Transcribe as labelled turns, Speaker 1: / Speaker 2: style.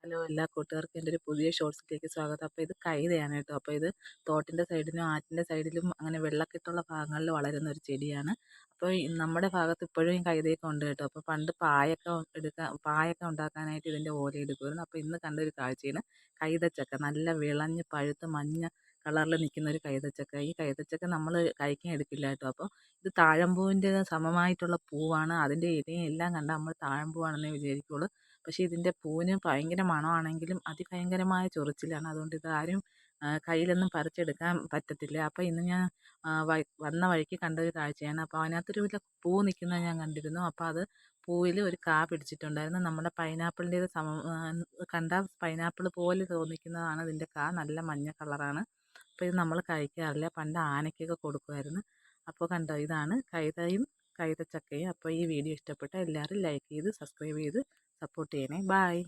Speaker 1: Hello എല്ലാ കൂട്ടുകാർക്കും എൻ്റെ ഒരു പുതിയ ഷോർട്സിലേക്ക് സ്വാഗതം. അപ്പോൾ ഇത് കൈതയാണ് കേട്ടോ. അപ്പോൾ ഇത് തോട്ടിൻ്റെ സൈഡിലും ആറ്റിൻ്റെ സൈഡിലും അങ്ങനെ വെള്ളക്കെട്ടുള്ള ഭാഗങ്ങളിൽ വളരുന്ന ഒരു ചെടിയാണ്. അപ്പോൾ നമ്മുടെ ഭാഗത്ത് ഇപ്പോഴും ഈ കൈതയൊക്കെ ഉണ്ട് കേട്ടോ. അപ്പോൾ പണ്ട് പായൊക്കെ ഉണ്ടാക്കാനായിട്ട് ഇതിൻ്റെ ഓല എടുക്കുമായിരുന്നു. അപ്പോൾ ഇന്ന് കണ്ടൊരു കാഴ്ചയാണ് കൈതച്ചക്ക. നല്ല വിളഞ്ഞ് പഴുത്ത് മഞ്ഞ കളറിൽ നിൽക്കുന്ന ഒരു കൈതച്ചക്ക. ഈ കൈതച്ചക്ക നമ്മൾ കഴിക്കാൻ എടുക്കില്ല കേട്ടോ. അപ്പോൾ ഇത് താഴമ്പൂവിൻ്റെ സമമായിട്ടുള്ള പൂവാണ്. അതിൻ്റെ ഇലയും എല്ലാം കണ്ടാൽ നമ്മൾ താഴമ്പൂവാണെന്നേ വിചാരിക്കുള്ളൂ. പക്ഷേ ഇതിൻ്റെ പൂവിന് ഭയങ്കര മണമാണെങ്കിലും അതിഭയങ്കരമായ ചൊറിച്ചിലാണ്. അതുകൊണ്ട് ഇതാരും കയ്യിലൊന്നും പറിച്ചെടുക്കാൻ പറ്റത്തില്ല. അപ്പോൾ ഇന്ന് ഞാൻ വന്ന വഴിക്ക് കണ്ടൊരു കാഴ്ചയാണ്. അപ്പോൾ അതിനകത്തൊരു വലിയ പൂ നിൽക്കുന്നത് ഞാൻ കണ്ടിരുന്നു. അപ്പോൾ അത് പൂവിൽ ഒരു കാ പിടിച്ചിട്ടുണ്ടായിരുന്നു. നമ്മുടെ പൈനാപ്പിളിൻ്റേത് കണ്ടാൽ പൈനാപ്പിൾ പോലെ തോന്നിക്കുന്നതാണ് ഇതിൻ്റെ കാ. നല്ല മഞ്ഞ കളറാണ്. അപ്പോൾ ഇത് നമ്മൾ കഴിക്കാറില്ല. പണ്ട് ആനയ്ക്കൊക്കെ കൊടുക്കുമായിരുന്നു. അപ്പോൾ കണ്ടോ, ഇതാണ് കൈതയും കൈതച്ചക്കയും. അപ്പോൾ ഈ വീഡിയോ ഇഷ്ടപ്പെട്ട എല്ലാവരും ലൈക്ക് ചെയ്ത് സബ്സ്ക്രൈബ് ചെയ്ത് സപ്പോർട്ട് ചെയ്യണേ. ബായ്.